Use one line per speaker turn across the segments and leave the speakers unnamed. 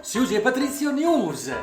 Susi e Patrizio News.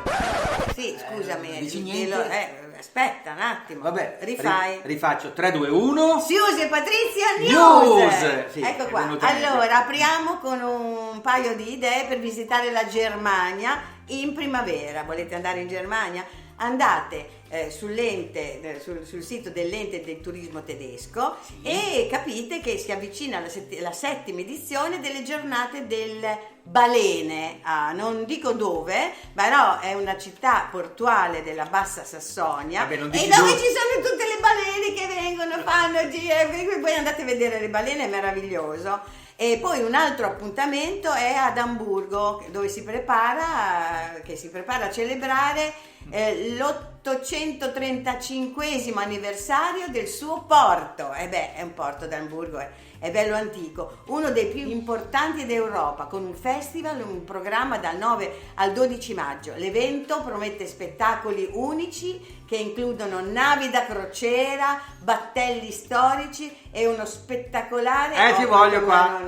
Sì, scusami.
Dici niente?
Aspetta un attimo.
Vabbè,
rifai.
Rifaccio 3, 2, 1.
Susi e Patrizia News.
Sì,
ecco qua. Allora, apriamo con un paio di idee per visitare la Germania in primavera. Volete andare in Germania? Andate sul sito dell'ente del turismo tedesco, sì, e capite che si avvicina la settima edizione delle giornate delle balene. Non dico dove, però è una città portuale della Bassa Sassonia.
Vabbè,
e dove ci sono tutte le balene che vengono, fanno giri, poi andate a vedere le balene, è meraviglioso. E poi un altro appuntamento è ad Amburgo, dove si prepara a celebrare l'835esimo anniversario del suo porto. È un porto d'Amburgo, è bello antico, uno dei più importanti d'Europa, con un festival, un programma dal 9 al 12 maggio. L'evento promette spettacoli unici che includono navi da crociera, battelli storici e uno spettacolare
ti voglio qua.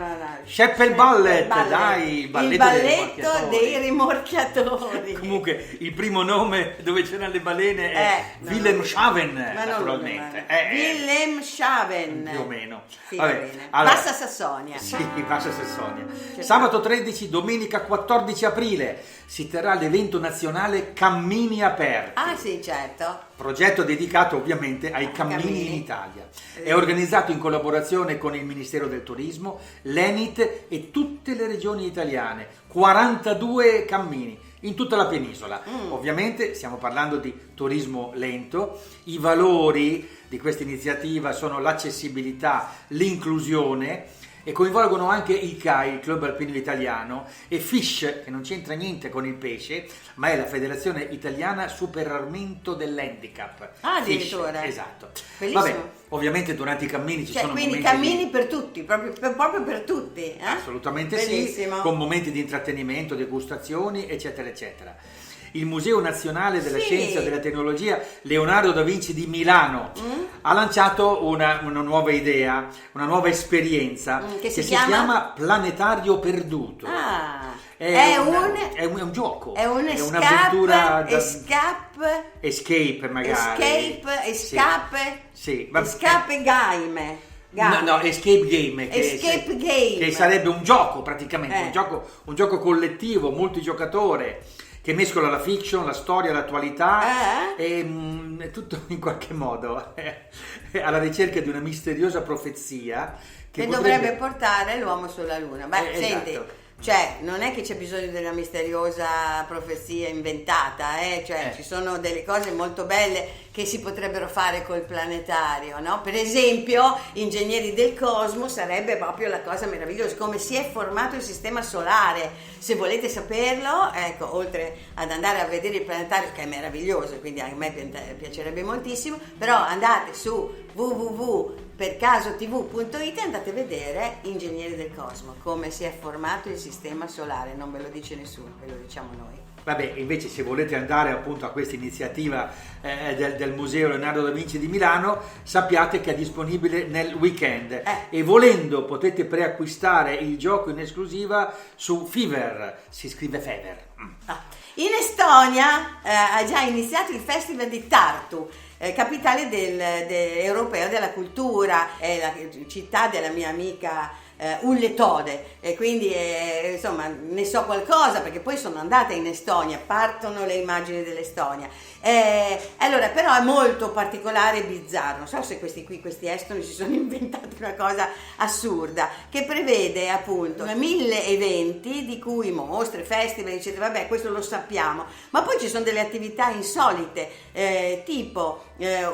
Sheppel Ballet, dai,
il balletto dei rimorchiatori.
Comunque il primo nome dove c'erano le balene è Wilhelmshaven, naturalmente.
Wilhelmshaven,
più o meno.
Sì, allora, Bassa Sassonia.
Sì, Bassa Sassonia. Sabato 13, domenica 14 aprile si terrà l'evento nazionale Cammini Aperti.
Ah sì, certo.
Progetto dedicato ovviamente ai cammini in Italia. È organizzato in collaborazione con il Ministero del Turismo, l'Enit e tutte le regioni italiane. 42 cammini in tutta la penisola. Ovviamente stiamo parlando di turismo lento. I valori di questa iniziativa sono l'accessibilità, l'inclusione, e coinvolgono anche il Club Alpino Italiano, e FISH, che non c'entra niente con il pesce, ma è la Federazione Italiana Superamento dell'Handicap.
Ah, addirittura.
Esatto.
Bellissimo.
Vabbè, ovviamente durante i cammini ci sono
quindi
momenti
cammini per tutti, proprio per tutti.
Assolutamente
bellissimo.
Sì, con momenti di intrattenimento, degustazioni, eccetera, eccetera. Il Museo Nazionale della Scienza e della Tecnologia Leonardo da Vinci di Milano ha lanciato una nuova idea, una nuova esperienza
che si
chiama Planetario Perduto. È un gioco,
è
un'avventura
escape
magari.
Escape game.
No, escape game,
game,
che sarebbe un gioco praticamente, un gioco collettivo, multigiocatore, che mescola la fiction, la storia, l'attualità e tutto in qualche modo alla ricerca di una misteriosa profezia che
dovrebbe portare l'uomo sulla Luna. Senti,
esatto.
Cioè, non è che c'è bisogno della misteriosa profezia inventata, ci sono delle cose molto belle che si potrebbero fare col planetario, no? Per esempio, Ingegneri del Cosmo sarebbe proprio la cosa meravigliosa, come si è formato il sistema solare. Se volete saperlo, ecco, oltre ad andare a vedere il planetario, che è meraviglioso, quindi a me piacerebbe moltissimo, però andate su www.percasotv.it e andate a vedere Ingegneri del Cosmo, come si è formato il sistema solare. Non ve lo dice nessuno, ve lo diciamo noi.
Vabbè, invece se volete andare appunto a questa iniziativa del Museo Leonardo da Vinci di Milano, sappiate che è disponibile nel weekend e volendo potete preacquistare il gioco in esclusiva su Fever, si scrive Fever.
In Estonia ha già iniziato il Festival di Tartu, capitale europeo della cultura, è la città della mia amica Ulle Tode, e quindi insomma ne so qualcosa perché poi sono andata in Estonia, partono le immagini dell'Estonia. Allora, però è molto particolare e bizzarro. Non so se questi estoni si sono inventati una cosa assurda, che prevede appunto 1000 eventi, di cui mostre, festival, eccetera. Vabbè, questo lo sappiamo, ma poi ci sono delle attività insolite, tipo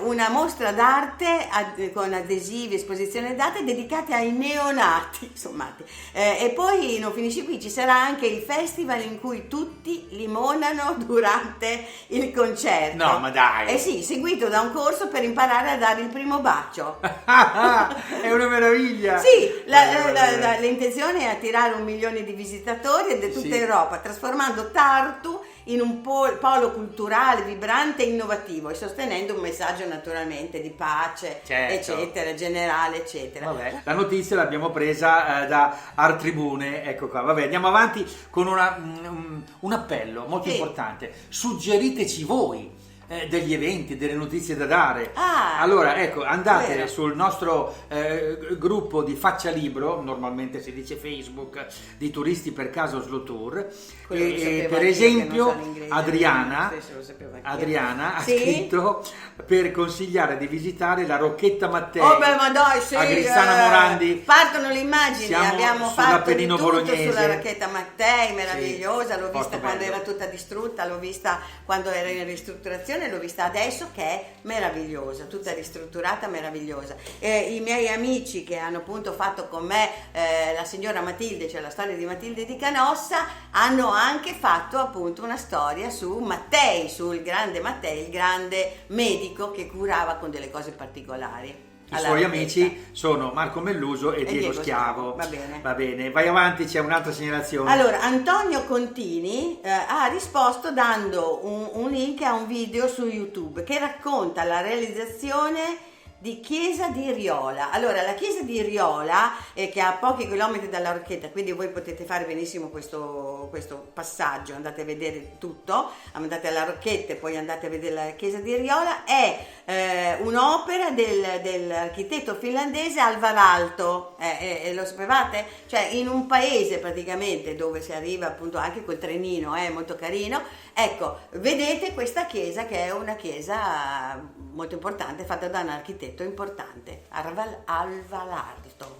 una mostra d'arte con adesivi, esposizioni d'arte dedicate ai neonati, insomma. E poi non finisce qui, ci sarà anche il festival in cui tutti limonano durante il concerto.
No, ma dai!
Sì, seguito da un corso per imparare a dare il primo bacio.
È una meraviglia!
Sì, l'intenzione è attirare 1 milione di visitatori da tutta Europa, trasformando Tartu in un polo culturale vibrante e innovativo, e sostenendo un messaggio naturalmente di pace,
certo,
eccetera, generale, eccetera.
Vabbè, la notizia l'abbiamo presa da Artribune, ecco qua. Vabbè, andiamo avanti con un appello molto importante. Suggeriteci voi degli eventi, delle notizie da dare. Allora, ecco, andate sul nostro gruppo di Faccia Libro, normalmente si dice Facebook, di Turisti per Caso Slow Tour. Per esempio, Adriana ha scritto per consigliare di visitare la Rocchetta Mattei a Grissano Morandi.
Partono le immagini, abbiamo fatto di tutto
Bolognese.
sulla Rocchetta Mattei, meravigliosa, l'ho vista
molto
quando
bello.
era tutta distrutta, l'ho vista quando era in ristrutturazione, l'ho vista adesso che è meravigliosa, tutta ristrutturata, meravigliosa. I miei amici che hanno appunto fatto con me la signora Matilde, cioè la storia di Matilde di Canossa, hanno anche fatto appunto una storia su Mattei, sul grande Mattei, il grande medico che curava con delle cose particolari.
I suoi amici sono Marco Melluso e Diego Schiavo.
Va bene,
vai avanti, c'è un'altra segnalazione.
Allora, Antonio Contini ha risposto dando un link a un video su YouTube che racconta la realizzazione di Chiesa di Riola. Allora, la Chiesa di Riola, che è a pochi chilometri dalla Rocchetta, quindi voi potete fare benissimo questo passaggio, andate a vedere tutto, andate alla Rocchetta e poi andate a vedere la Chiesa di Riola, è un'opera dell'architetto finlandese Alvar Aalto, lo sapevate? Cioè, in un paese praticamente dove si arriva appunto anche col trenino, è molto carino. Ecco, vedete questa chiesa che è una chiesa molto importante, fatta da un architetto importante, Alvar Aalto.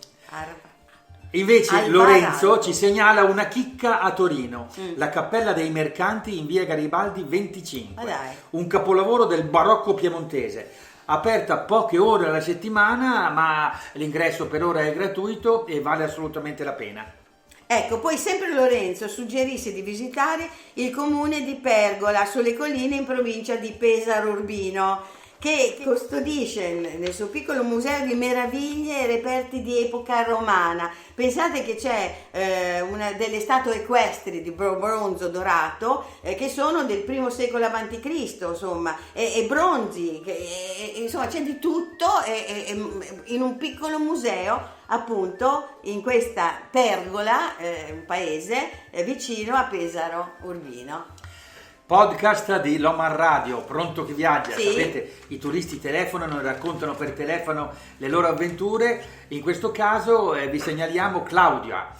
Invece Lorenzo ci segnala una chicca a Torino, la Cappella dei Mercanti in via Garibaldi 25, un capolavoro del barocco piemontese. Aperta poche ore alla settimana, ma l'ingresso per ora è gratuito e vale assolutamente la pena.
Ecco, poi sempre Lorenzo suggerisce di visitare il comune di Pergola, sulle colline in provincia di Pesaro Urbino, che custodisce nel suo piccolo museo di meraviglie e reperti di epoca romana. Pensate che c'è una delle statue equestri di bronzo dorato che sono del I secolo a.C., insomma, e bronzi, insomma c'è di tutto in un piccolo museo, appunto in questa Pergola, un paese vicino a Pesaro Urbino.
Podcast di Loman Radio, pronto chi viaggia. Sapete, i turisti telefonano e raccontano per telefono le loro avventure. In questo caso vi segnaliamo Claudia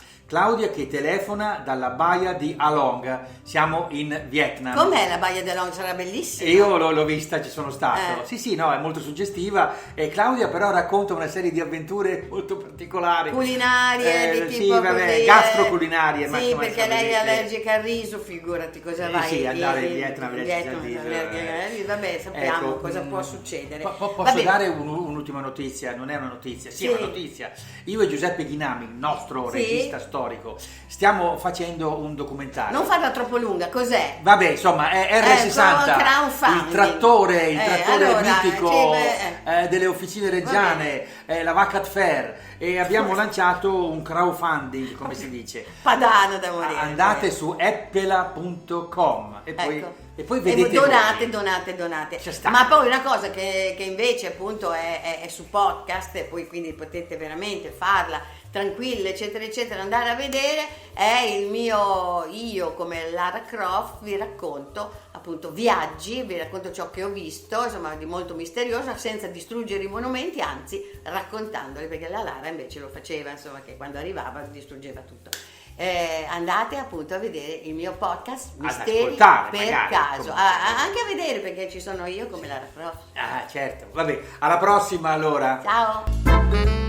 che telefona dalla baia di Along. Siamo in Vietnam.
Com'è la baia di Along? Sarà bellissima.
Io l'ho vista, ci sono stato. Sì, no, è molto suggestiva. E Claudia però racconta una serie di avventure molto particolari.
Culinarie, di tipo
gastroculinarie.
Sì, perché lei è allergica al riso, figurati cosa vai.
Sì, andare in Vietnam allergica al riso.
Vabbè, sappiamo cosa può succedere.
Posso dare un'ultima notizia? Non è una notizia, è una notizia. Io e Giuseppe Ghinami, il nostro regista storico, stiamo facendo un documentario.
Non farla troppo lunga, cos'è?
Vabbè, insomma, è R60, il trattore mitico delle officine reggiane, la Vacat Fair, e abbiamo lanciato un crowdfunding, come si dice.
Padano da morire.
Andate su eppela.com e poi vedete.
Donate. Ma poi una cosa che invece appunto è su podcast, e poi quindi potete veramente farla tranquilla, eccetera eccetera, andare a vedere, è il mio io come Lara Croft, vi racconto appunto viaggi, vi racconto ciò che ho visto, insomma di molto misterioso, senza distruggere i monumenti, anzi raccontandoli, perché la Lara invece lo faceva, insomma, che quando arrivava distruggeva tutto. Andate appunto a vedere il mio podcast Misteri per caso, anche a vedere, perché ci sono io come Lara Croft.
Certo, vabbè, alla prossima allora.
Ciao.